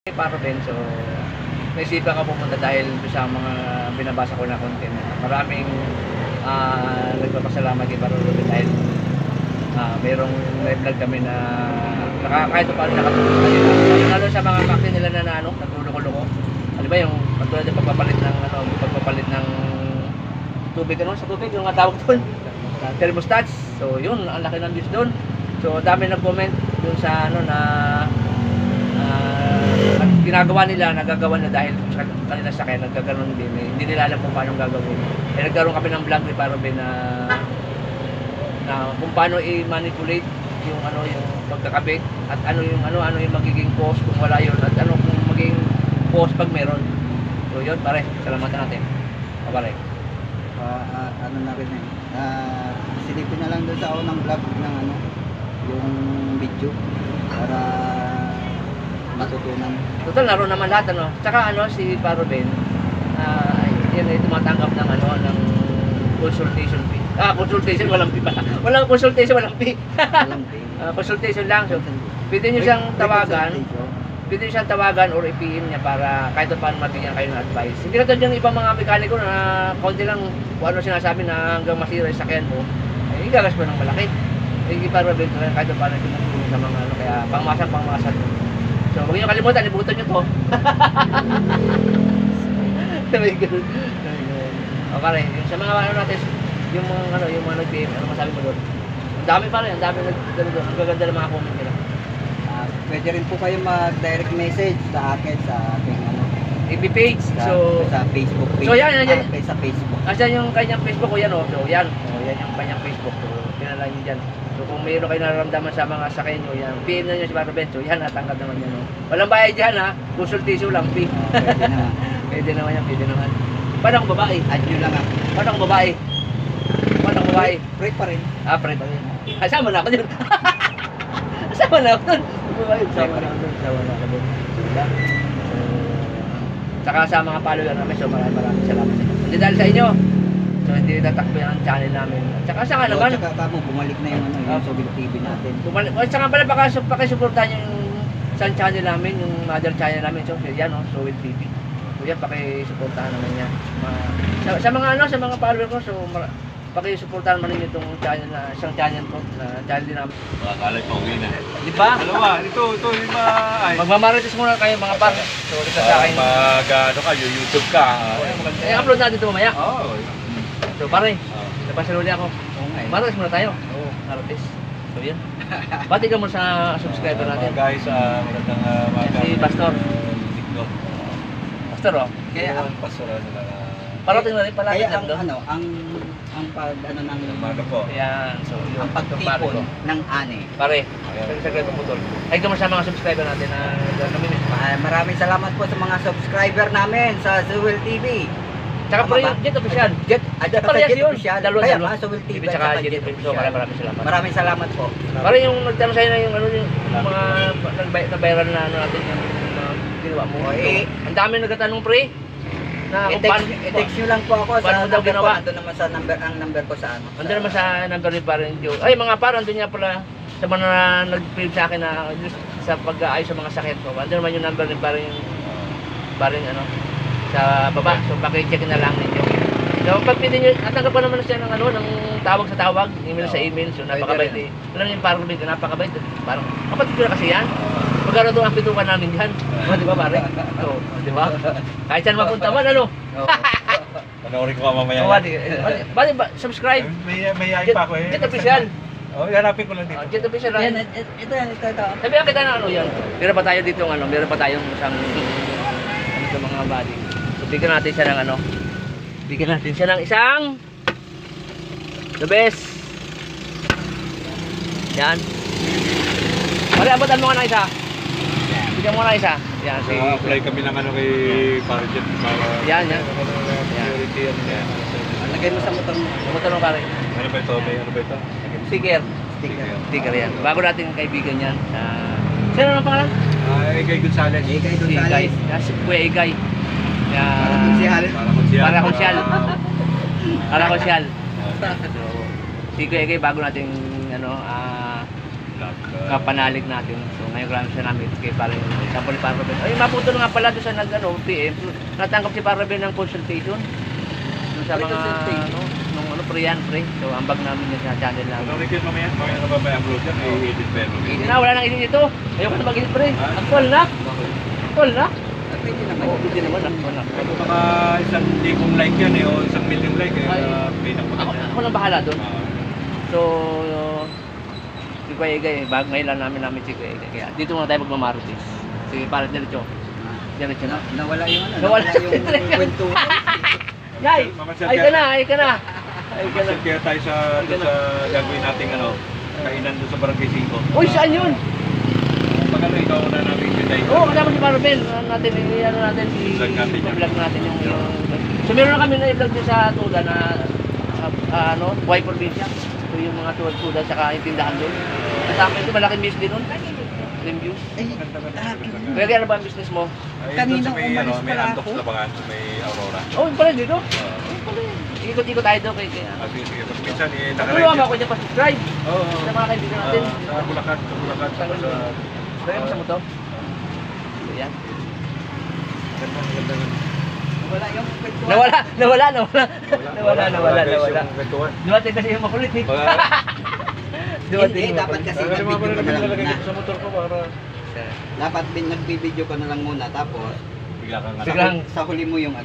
Para din, so naisipan ka pumunta dahil sa mga binabasa ko na content. Maraming nagpapasalamat kay Paro Ruben dahil mayroong vlog kami na kahit pa paano nakatulong sa kanila. Lalo sa mga bakit nila na naglulo-luko. Ano ba yung pagtulad ng pagpapalit ng tubig, sa tubig, yung nga tawag doon, thermostats. So yun, ang laki ng views doon. So dami nag-comment doon sa ginagawa nila, nagagawa na dahil sa kanila sa kanya, nagkaganon din. Hindi nila alam kung paano gagawin. Nagkaroon kami ng vlog ni Paro Ruben na kung paano i-manipulate yung yung pagkakabit at ano yung magiging cost kung wala yun at ano kung magiging cost pag meron. So yun, pare, salamatan natin. Pare. Ano na rin silipin na lang doon sa unang vlog ng yung video para matutunan. Total, laro naman lahat, Tsaka si Paro Ruben, yan ay tumatanggap ng ng consultation fee. Consultation, walang fee pala. Walang consultation, walang fee. Consultation lang. So, pwede nyo siyang tawagan. Pwede nyo siyang tawagan or i-PM niya para kahit paano mabigyan kayo ng advice. Hindi na yung ibang mga mekaniko na konti lang kung ano sinasabi na hanggang masira yung sakyan mo, ay igagas mo ng malaki. Paro Ruben, kahit paano tumutulong sa mga kaya pangmasang. So, huwag niyo kalimutan, ibutan niyo to. Okay, yung sa mga natin, yung mga nag-PM, ano masabi mo doon? Ang dami pa rin, ang dami doon. Ang gaganda ng mga comment nila. Pwede rin po kayo mag-direct message sa akin sa aking FB page. So, sa Facebook page. So, yan. Sa Facebook. Asan yung kanyang Facebook ko yan, So, yan. Yan yung kanyang Facebook. So, pinala niyo dyan. So kung mayroon kayo nararamdaman sa mga sakay nyo, yan, PM na nyo si Paro Ruben. So yan, natanggap naman yan. Walang bayad dyan, consultation lang, fee. Pwede naman. Pwede naman yan, pwede naman. Paano kung babae? Add nyo lang ako. Paano kung babae? Paano kung babae? Pray pa rin. Pray pa rin. Asama na ako dun. Asama na ako dun. Asama na ako dun. Saka sa mga follower namin, so maraming salamat sa inyo. Hindi dahil sa inyo. So hindi tatakbo yan ang channel namin. Tsaka saka naman. Tsaka kamo bumalik na yung yung Sobil TV natin. Bumalik. Tsaka pala pakisuportahan yung isang channel namin, yung mother channel namin. So yan Sobil TV. So yan pakisuportahan naman yan. Sa mga follower ko, so pakisuportahan mo rin itong channel na isang channel ko na channel din namin. Makakala pa uwi na. Di ba? Dalawa, ito ay. Magmamarites muna kayo mga par. So ito sa akin. YouTube ka. I-upload natin ito mamaya. Oo. So pare, napasaluli ako. Oo nga. Marites muna tayo. Oo. Marites. So yan. Pati ka mo sa subscriber natin. Guys, magandang umaga. Si Pastor. Dikno. Pastor Kaya Pastor nila. parating na rin pala kaya natin doon. ang pag ng Umaga po. Yan. So yun. ang pagtipon ng ani. Pare, saglit mo tol. Ay ka mo sa mga subscriber natin na namin. Maraming salamat po sa mga subscriber namin sa Sobil TV. Tsaka pare, Jet Official. Jet Parehas yun. Official. Dalawa. Kaya Sobil TV Tsaka at Jet Official. Maraming salamat. Maraming salamat po. Pare yung nagtanong sa'yo na yung yung mga nag-viral na natin yung ginawa mo. Okay. Ang dami nagtatanong pre. Na kung paano I-text nyo lang po ako paano mo sa daw number ko. ginawa? Nandun naman sa ang number ko sa Andun naman sa number ni Parang Joe. Ay mga parang andun niya pala sa mga nag-film sa akin na sa pag-aayos sa mga sakit ko. Andun naman yung number ni Parang sa baba. So paki-check na lang ninyo. So pag pwede nyo, natanggap pa naman siya ng ng tawag sa tawag, email sa email. So napakabait eh. Alam niyo yung Parang Ruben, napakabait. Parang kapatid ko na kasi yan. Magkano doon ang pitukan namin diyan. Di ba pare? So, di ba? Kahit saan mapunta man Panoorin ko mamaya. Bali ba subscribe? May pa ako eh. Jet Official. Oh, hanapin ko lang dito. Jet Official. Yan, ito. Sabihan kita na yan. Meron pa tayo dito meron pa tayong isang sa mga body. So bigyan natin siya ng bigyan natin siya ng isang the best. Yan. Pare, abutan mo nga ng isa. Bigyan mo nga ng isa. Yan, si Apply kami ng kay Parjet para Yan. security yan. Lagay mo sa motor mo. Motor mo pare. Ano ba ito? Ano ba ito? Sticker. Sticker yan. Bago natin kaibigan yan. Sino ang pangalan? Egay Gonzales. Si Igay. Si Kuya Igay. Yan. Para konsyal. Para konsyal. Si Kuya Igay bago natin kapanalig natin. So ngayon grami siya namin kay Pare, sample ni Pare Ben. Ay, maputo na nga pala doon sa PM, natanggap si Pare Ben ng consultation. Doon sa May mga, consultation? nung pre. So ambag namin yun sa channel namin. Ano rin mamaya? Mamaya na ba may upload yan? May edit pa yun. Hindi na, wala nang edit ito. Ayoko na mag-edit pre. Actual na. Actual na. Pwede naman. Oo, pwede naman. Actual na. Kung baka isang likong like yan o isang million like Ay. may nakapagod yan. Ako nang bahala doon. So, si Kuya Egay, ngayon lang namin si Kuya Egay. Kaya dito muna tayo magmamarites. Sige, para diretso. Diretso na. Nawala yung ano, Nawala. yung kwento. Yay! Mamasyal Ay ka na, ay ka na. Ay ka na. Mamasyal kaya tayo doon sa gagawin nating kainan doon sa Barangay 5. Uy, saan yun? Pag ikaw na namin yun tayo. Oo, kasama si Marvel. Natin, I-vlog natin yan. i-vlog natin yung. So meron na kami na i-vlog din sa Tuda na Buhay Probinsya. So yung mga Tuda saka yung tindahan doon. Kasama ito, malaking business din doon. Slim view. Ay, Kaya kaya ano ba ang business mo? Kanina may, umalis may pala Antox ako. Labangan, may Aurora. Oh, yung pala dito. Uh, Ikot-ikot tayo doon kay kaya. sige, sige. Pag minsan, Tulungan mo ako dyan pa-subscribe Oo. sa mga kaibigan natin. Sa Bulacan, saka sa... Lagay mo sa motor. Ayan. Ganda. Nawala yung kwento. Nawala. Yung kwentuhan. Dumating kasi yung makulit eh. Hindi, dapat kasi Ano naman ko nag-video ka na lang nalagay muna. dito sa motor ko para... Dapat nagbibideo ka na lang muna tapos Bigla kang Biglang. sa huli mo yung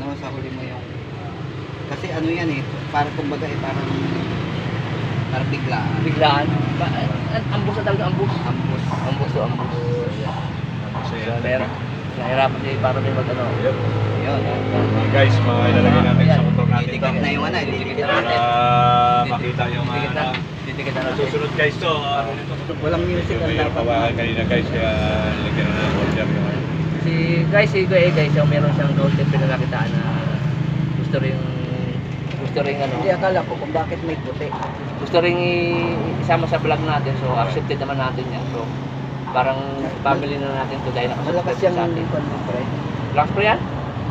kasi ano yan eh, parang kumbaga eh, parang biglaan. Biglaan. Ambus na talaga, ambus. Ambos. Ambus to ambus. So, meron. Nahirapan siya para may mag-ano. Yun. Yun. Guys, mga ilalagay natin sa motor natin. Didikit na yung ano, didikit Para natin. makita yung Titikit na natin. susunod guys to. Ano nito? Walang music ang Mayroon pa ba dapat. kanina guys, kaya lagyan na ng order yung Si Kuya guys, so meron siyang road trip na nakitaan na gusto rin ano. Hindi, akala ko kung bakit may puti. Gusto rin isama sa vlog natin, so accepted naman natin yan. So parang family na natin to dahil Malakas nakasubscribe yung sa atin. kon mo, pre. Vlogs po yan?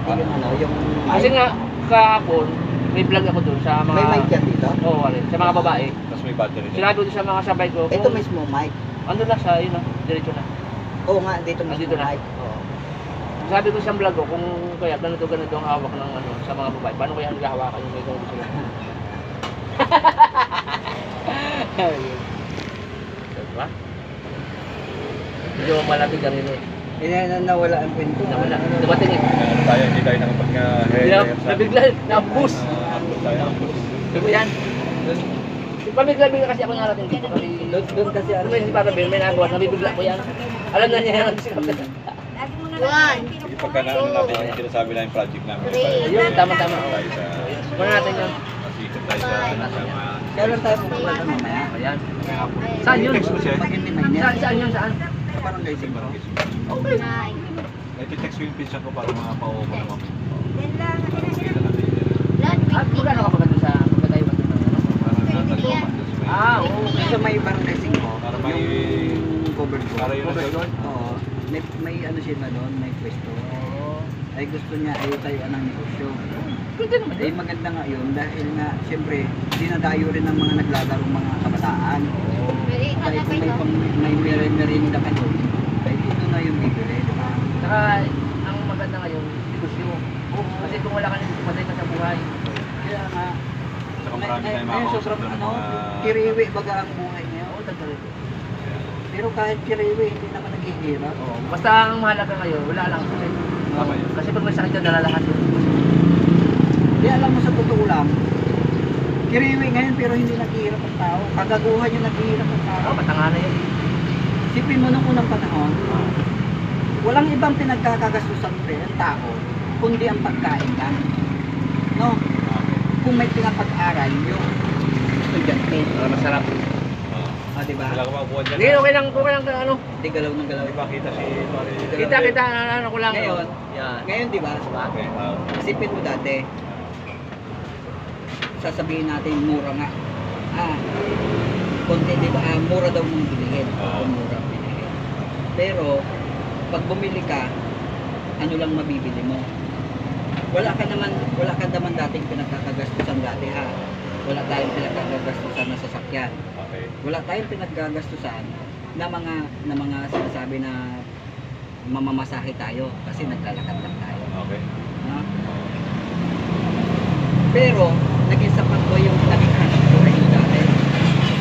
Hindi yung ano, yung Kasi nga kahapon may vlog ako dun sa mga may mic yan dito. Oo, sa mga babae. Tapos may battery din. Sinabi ko dun sa mga sabay ko. Ito mismo mic. Ando na sa yun na, diretso na. Oo nga, dito mismo Andito na. mic. Oo. Sabi ko sa vlog ko kung kaya ganito ang hawak ng ano sa mga babae. Paano kaya nila hawakan yung may ganito sila? Ayun. Diba? Medyo malapit ka rin eh. Nawala ang kwento. Nawala. Dumating eh. Ano tayo, hindi tayo Nabigla, na-boost. Sabi ko yan. Pabigla-bigla kasi ako narating dito kasi Doon kasi ano may si Papa Ben, may nagawa, nabibigla ko yan. Alam na niya yan. Sige, pagka na ano natin yung sinasabi na yung project namin. Ayun, tama-tama. Tayo sa... Muna natin yan. Masikot tayo sa... Kailan tayo pupunta mamaya? Ayan. Saan yun? Text mo siya. Pag hindi mainit. Saan yun? Saan? Sa barangay Kasi siguro. barangay Okay. Nag-text ko yung pinsan ko para mga paupo na kami. At magkano ka pagkano sa pagkatayo ba? Para natagpuan doon sa may... Ah, oo. Sa may barangay siguro. Para may... Yung covered ko. Para yun ang Oo. May ano siya na doon, may pwesto. Ay gusto niya ay tayuan ng negosyo. Pwede naman Ay maganda nga yun dahil nga siyempre dinadayo rin ng mga naglalarong mga kabataan. Kaya kung may merinda ka doon, ay dito na yung bibili, di ba? Saka, ang maganda ngayon, negosyo. Kasi kung wala ka nito, patay ka sa buhay. Kaya nga, Saka marami tayong mga ngayon kausap sobrang doon ng ano, mga... kiriwi baga ang buhay niya. Oo, tagal ito. Pero kahit kiriwi, hindi naman naghihirap. Basta ang mahalaga ngayon, wala lang. Tama yun. Kasi pag may sakit ka, dalalahat yun. Di alam mo sa totoo lang, kiriwi ngayon pero hindi naghihirap ang tao. Kagaguhan yung naghihirap ang tao. Oo, matanga na yun. Sipin mo nung unang panahon, walang ibang pinagkakagastusan ang tao, kundi ang pagkain lang. No? Kung may pinapag-aral, yung estudyante. Masarap. Ah, di ba? Wala ka mabuhan dyan. Hindi, okay lang ano. Hindi galaw ng galaw. May makita si pare. Kita, ano ko lang. Ngayon, Yan. ngayon di ba? Okay. Isipin mo dati, sasabihin natin mura nga. Konti di ba? Mura daw mong bilihin. Oo. Mura bilihin. Pero, pag bumili ka, ano lang mabibili mo? Wala ka naman dating pinagkakagastusan dati ha. Wala tayong pinagkakagastusan na sasakyan. Okay. Wala tayong pinaggagastusan na mga sinasabi na mamamasahe tayo kasi naglalakad lang tayo. Okay. No? Pero naging sapat ba yung naging hanap ko rin dati?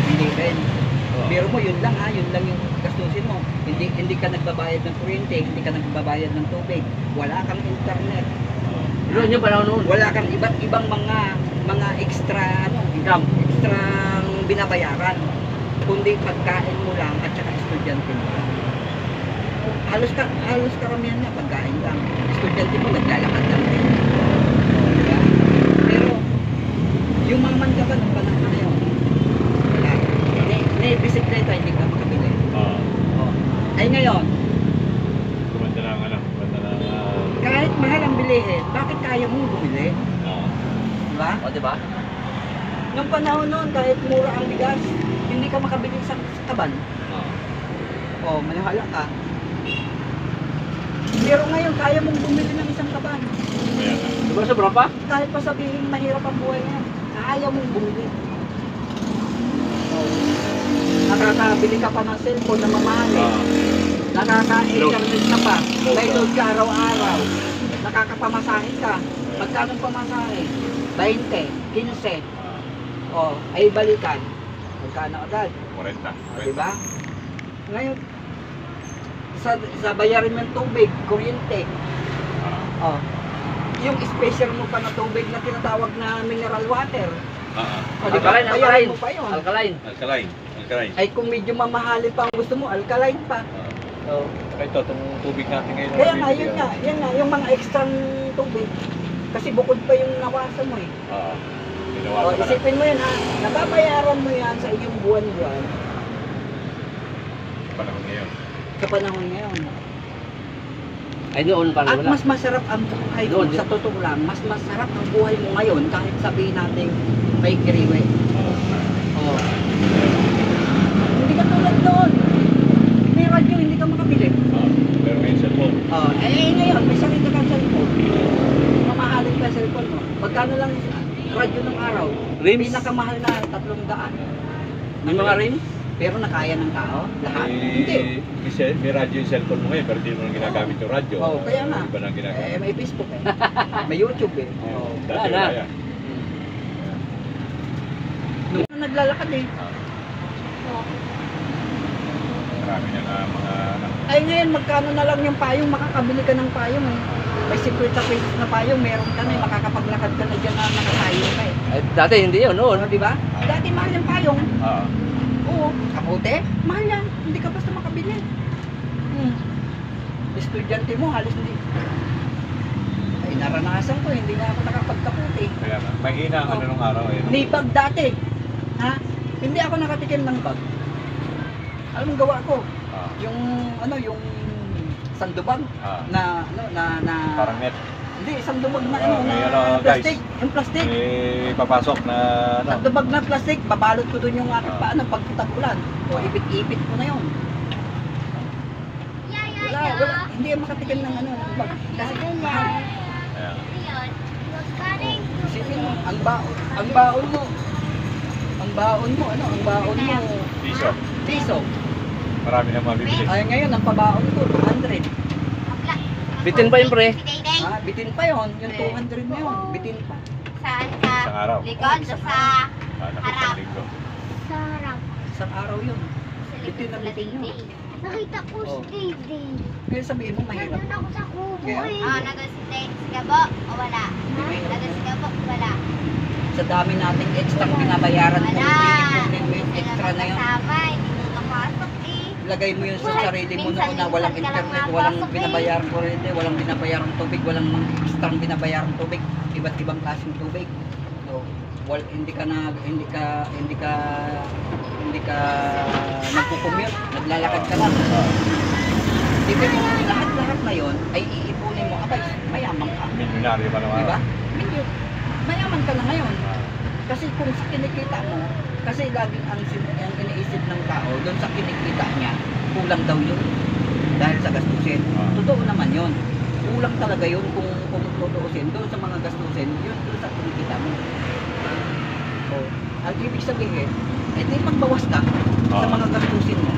Hindi rin. Pero mo yun lang ha, yun lang yung gastusin mo. Hindi ka nagbabayad ng kuryente, hindi ka nagbabayad ng tubig, wala kang internet, Noon yung panahon noon. wala kang iba't ibang mga extra Income. extrang binabayaran, kundi pagkain mo lang at saka estudyante mo lang. Halos karamihan na pagkain lang. Estudyante mo naglalakad lang rin. Diba? Pero yung mga manggaba ng panahon na yun, wala. Bisikleta hindi ka makabili. Oh. Ay ngayon, Kumanda lang ano, kumanda lang. kahit mahal ang bilihin, bakit kaya mong bumili? Diba? O, diba? Nung panahon noon, kahit mura ang bigas, hindi ka makabili sa kaban. Oh, maniwala ka. Pero ngayon, kaya mong bumili ng isang kaban. Ayan. Diba sobra pa? Kahit pa sabihin mahirap ang buhay ngayon, kaya mong bumili. Oh. Nakakabili ka pa ng cellphone na mamahali. Nakaka-internet ka pa. May load ka araw-araw. Nakakapamasahe ka. Magkano pamasahe? 20, 15. Oh, ay balikan. Magkano agad? 40. Oh, diba? Ngayon, sa bayarin mo yung tubig, kuryente. Oh. Yung special mo pa na tubig na tinatawag na mineral water. Oh, di ba? Alkaline, Bayaran alkaline. mo pa yun. Alkaline. Alkaline. Alkaline. Ay kung medyo mamahalin pa ang gusto mo, alkaline pa. Oh. Ito, itong tubig natin ngayon. Kaya nga, yun nga, yung mga extra tubig. Kasi bukod pa yung nawasan mo eh. Oo. O, Tinawagan ka na. isipin mo yun ha, nababayaran mo yan sa iyong buwan-buwan Panahon ngayon. sa panahon ngayon. Ay, doon pala At wala. mas masarap ang buhay mo, Doon, sa totoo lang, mas masarap ang buhay mo ngayon kahit sabihin natin may kiriwe. Oh. Hindi ka tulad noon. May radyo, hindi ka makabili. Pero may cellphone. Oh, ngayon, may sarili kang cellphone. Mamahalin ka cellphone mo. Magkano lang radyo ng araw? Rims? Pinakamahal na 300. May mga rim? Pero nakaya ng tao? Lahat? Hindi. May radyo yung cellphone mo ngayon, pero hindi mo nang ginagamit yung radyo. Oo, kaya nga. Iba nang ginagamit. May Facebook eh. May YouTube eh. Oo, wala dati na. wala yan. Nung naglalakad eh. Marami na nga mga anak. Ay ngayon, magkano na lang yung payong, makakabili ka ng payong eh. May 50 pesos na payong, meron ka na eh, makakapaglakad ka na dyan na nakatayong ka eh. Ay, dati hindi yun noon. Di ba? Dati mahal yung payong. Oo. Oo, kapote, mahal yan. Hindi ka basta makabili. Estudyante mo, halos hindi. Ay, naranasan ko, hindi na ako nakapagkapote. Kaya nga. Mahina ang ano nung araw eh. no? Ni bag dati. Ha? Hindi ako nakatikim ng bag. Alam mo gawa ko? Ah, Yung yung sandubag ah. na Parang net. hindi sandubag na May na guys. plastic, yung plastic. Papasok na ano. Sandubag na plastic, babalot ko doon yung aking Ah. paano pag tag-ulan. O ipit-ipit ko na yun. Wala, hindi ako makatikim ng ng bag. Kasi mahal. Kaya nga. Isipin mo, ang baon mo, ang baon mo, Piso. piso. Marami na mabibili. Ay ngayon, ang pabaon ko, 200. Bitin pa yun, pre. Ah, bitin pa yon, yung 200 na yun, bitin pa. Saan ka? Isang araw. Likod o sa Ano, harap? isang linggo. Sa harap. Isang araw yun. Sa Bitin na likod bitin sa yun. Nakita ko Oh. si Dede. Kaya sabihin mo, mahirap. Nandun ako sa kubo Kaya? eh. Ah, nagasigabo o wala? Nagasigabo wala. Sa dami nating extra binabayaran kung Wala. iipunin mo yung extra na yun. Kasama, hindi mo nakapasok eh. Lagay mo yun sa sarili mo Minsan, noon na walang minsan ka lang internet, walang mapasok eh. binabayarang kuryente, walang binabayarang tubig, walang mga extra binabayarang tubig, iba't ibang klaseng tubig. So, hindi ka nagko-commute, naglalakad ka lang. Ibig yung lahat-lahat na yon ay iipunin mo, abay, mayaman ka. Milyonaryo pa naman. Di ba? Mayaman ka na ngayon. Kasi kung sa kinikita mo, kasi laging ang iniisip ng tao, doon sa kinikita niya, kulang daw yun. Dahil sa gastusin. Totoo naman yun. Kulang talaga yun kung tutuusin. Doon sa mga gastusin, yun doon sa kinikita mo. Ang ibig sabihin, di magbawas ka sa mga gastusin mo.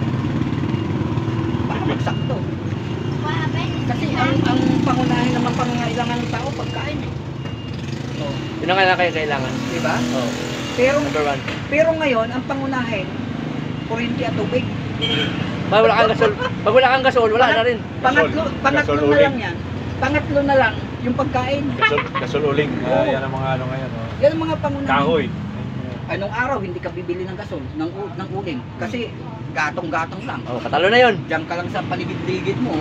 Yun ang kailangan. Di ba? Oo. Pero, Number one. pero ngayon, ang pangunahin, kuryente at tubig. Pag wala kang gasol, wala na rin. Pangatlo Gasol na uling. lang yan. Pangatlo na lang yung pagkain. Gasol uling. Yan ang mga ano ngayon. Oh. Yan ang mga pangunahin. Kahoy. Anong araw hindi ka bibili ng gasol, ng uling. Kasi gatong-gatong lang. Oh, katalo na yun. Diyan ka lang sa paligid-ligid mo,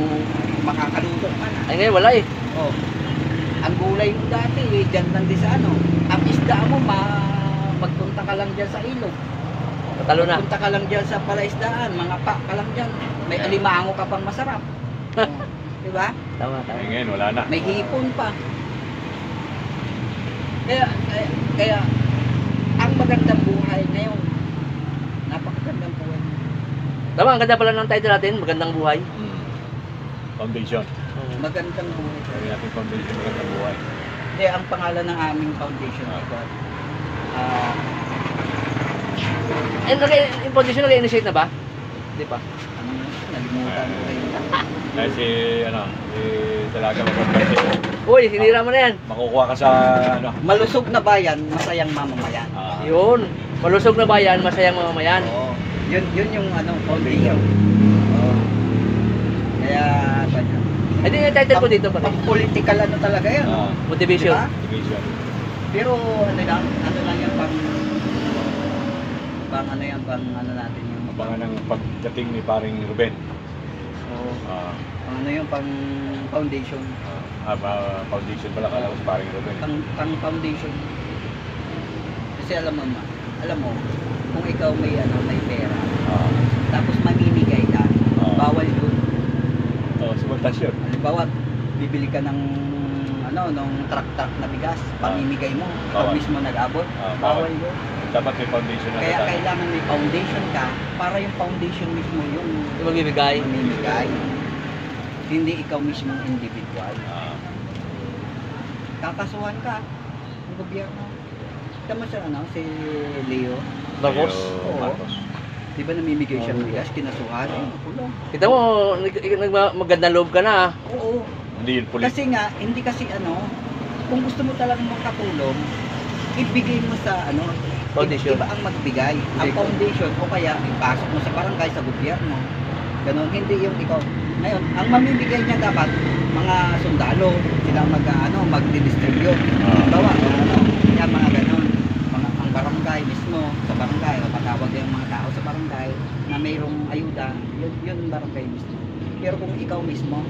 makakaluto ka na. Ay ngayon wala eh. Oh. Ang gulay mo dati, diyan lang din sa ano. Ang isda mo, magpunta ka lang diyan sa ilog. Katalo na. Punta ka lang diyan sa palaisdaan, mga pa ka lang diyan. May alimango ka pang masarap. Oh. Di ba? Tama. Ngayon, wala na. May hipon pa. Kaya ang magandang buhay ngayon, napakagandang buhay. Tama, ang ganda pala ng title natin, Magandang Buhay. Foundation. Magandang buhay. Sabi natin foundation, magandang buhay. Kaya ang pangalan ng aming foundation ito, Yung foundation nag-initiate na ba? Di pa. ano yun? Nalimutan ko rin. Dahil si Dalaga magpapalito. Uy, sinira mo na yan. Makukuha ka sa ano. Malusog na bayan, masayang mamamayan. Yun. Malusog na bayan, masayang mamamayan. Oo. Yun yung ano, foundation. Oo. Kaya, Hindi yung title ko dito pati. pang-political ano talaga yan. Motivation. Diba? Division. Pero ano lang yan, pang ano natin yung Abangan ng pagdating ni paring Ruben. Oo. Ah, Pang ano yung pang foundation. foundation pala kala ko si paring Ruben. Pang foundation. Kasi alam mo, kung ikaw may pera, Ah, tapos mamimigay ka, bawal yun. sumuntas yun. Halimbawa, bibili ka ng nung truck na bigas, pamimigay mo, pag Bawal. mismo nag-abot, Bawal. bawal yun. Dapat may foundation na Kaya tayo. kailangan may foundation ka, para yung foundation mismo yung Yung magbibigay. mamimigay. Hindi ikaw mismo individual. Ah, Kakasuhan ka ng gobyerno. Tama siya si Leo. Marcos. Leo Marcos. Di ba namimigay siya ng bigas, kinasuhan? Kulong. Kita mo, magandang loob ka na ah. Oo. Hindi yun police. Kasi nga, hindi kasi kung gusto mo talagang makatulong, ibigay mo sa Foundation. iba ang magbigay. Ang foundation o kaya ipasok mo sa barangay, sa gobyerno. Ganon, hindi yung ikaw. Ngayon, ang mamimigay niya dapat mga sundalo, sila magdi-distribute. Bawa, yan mga ganon. Ang barangay mismo, sa barangay, patawag yung mga tao sa barangay na mayroong ayuda, yun barangay mismo. Pero kung ikaw mismo,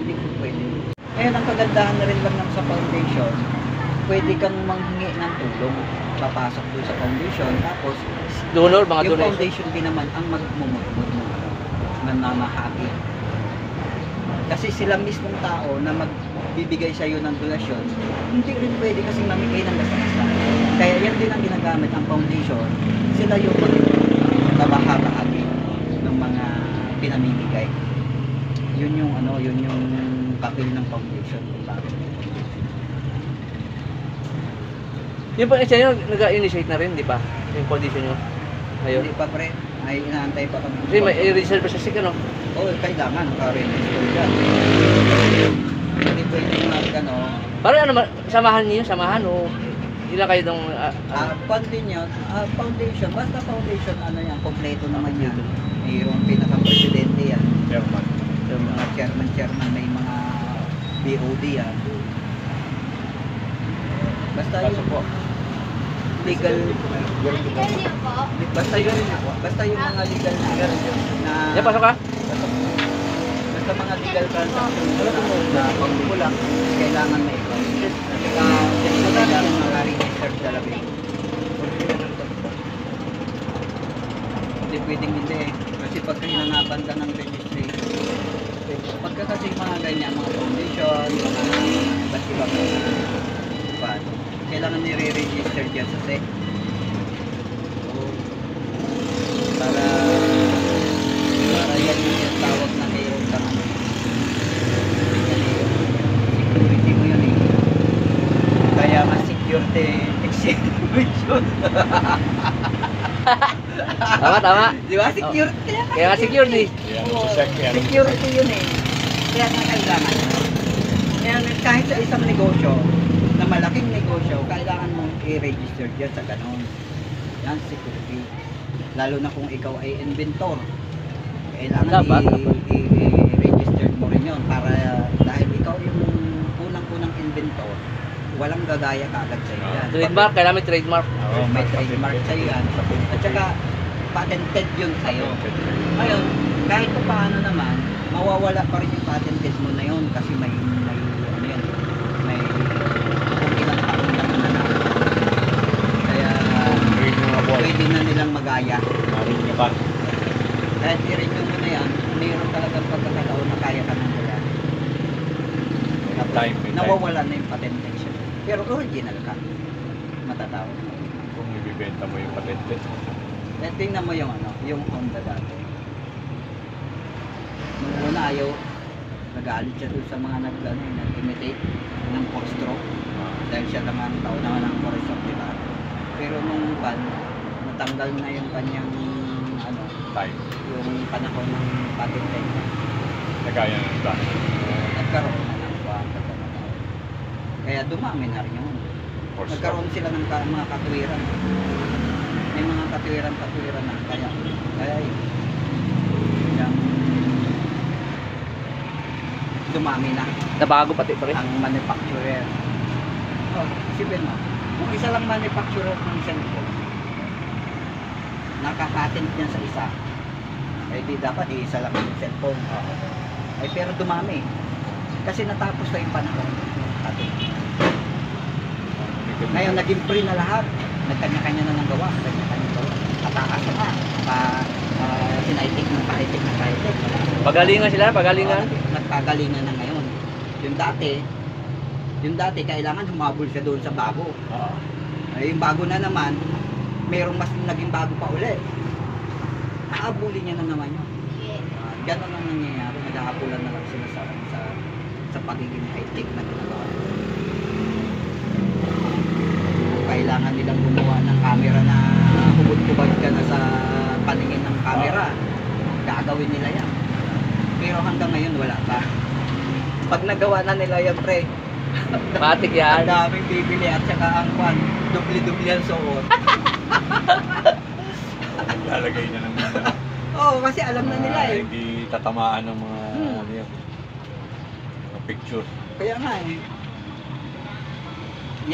hindi ko pwede. Ngayon, ang kagandahan na rin lang sa foundation, pwede kang manghingi ng tulong. Papasok doon sa foundation, tapos Donor, mga yung donation. foundation din naman ang magmumutmut mo, nanamahagi. Kasi sila mismong tao na magbibigay sa iyo ng donasyon, hindi rin pwede kasi mamigay ng basta-basta. Kaya yan din ang ginagamit ang foundation. Sila yung magbabahagi ng mga pinamimigay. Yun yung papel ng foundation. Yung pa siya yung nag-initiate na rin, di ba? Yung foundation nyo. Ayun. Hindi pa pre, ay inaantay pa kami. Kasi may reserve pa sa SIC, ano? Oo, kailangan ka-register dyan. Hindi pwede Parang ano, samahan niyo, samahan o ilan kayo nung... foundation, basta foundation, yan, kompleto naman yan. Mayroong pinaka-presidente yan. Chairman. Yung mga chairman, may mga BOD yan. Basta Pasok po. legal, Ganyan po. basta yung mga legal na Yan, pasok ka? basta mga legal transaction na pagkulang, kailangan may ikaw. Kasi kailangan mga registered talaga. Hindi pwedeng hindi eh. Kasi pagka hinanapan ka ng registration, pagka kasi mga ganyan, mga foundation, mga iba't ibang kailangan nire-register dyan sa SEC. So, para yan yung tawag na mayroon kang security mo yun eh. Kaya nga security execution. Tama. Di ba? Security. Kaya nga security. Yan, Oo, sa SEC, yan. security yun eh. Kaya nga kailangan. Kaya kahit sa isang negosyo, na malaking negosyo, i-register dyan sa ganon. Yan, security. Lalo na kung ikaw ay inventor. Kailangan Dapat. i-register mo rin yun para dahil ikaw yung unang-unang inventor, walang gagaya kagad sa'yo yan. Trademark, kailangan may trademark. Oo, may trademark sa'yo yan. At saka, patented yun sa'yo. Ngayon, kahit pa paano naman, mawawala pa rin yung patented mo na yun kasi may ano yan, may kung ilang taon na nananalo. Kaya, pwede na nilang magaya. Kahit i-renew mo na yan, mayroon talagang pagkakataon na kaya ka nang wala. May time. Nawawala na yung patentation. Pero original ka. Matatawag. Kung ibibenta mo yung patente. Eh, tingnan mo yung ano, yung Honda dati. Nung una ayaw, nagalit siya doon sa mga nag-imitate ng 4-stroke. Dahil siya lang ang taon naman ng 4-stroke, di ba? Pero nung ban, natanggal na yung kanyang ano, Time. yung panahon ng patent niya. Nagaya ng plan. Nagkaroon na ng pagkakataon. Kaya dumami na rin yun. Nagkaroon sila ng mga katwiran. May mga katwiran na kaya yung dumami na Nabago pati pa rin. ang manufacturer. Oh, isipin mo, kung isa lang manufacturer ng cellphone, nakapatent niya sa isa, eh di dapat isa lang yung cellphone. Ay pero dumami. Kasi natapos na yung panahon. Ngayon, naging free na lahat. Nagkanya-kanya na ng gawa. Atakas na. Sinaitik ng paitik. Pagalingan sila, pagalingan. Nagpagalingan na ngayon. Yung dati, kailangan humabol siya doon sa bago. Ay, yung bago na naman, mayroong mas naging bago pa ulit. Naabuli niya na naman yun. Ganon ang nangyayari. Naghahabulan na lang sila sa pagiging high-tech na ginagawa. Kailangan nilang gumawa ng camera na hubad-hubad ka na sa paningin ng camera. Gagawin nila yan. Pero hanggang ngayon wala pa. Pag nagawa na nila yan, pre, Matik ang yan. daming bibili at saka ang kwan, dubli-dubli ang suot. Lalagay na ng Oo, kasi alam na nila eh. Hindi tatamaan ng mga ano yan, mga picture. Kaya nga eh.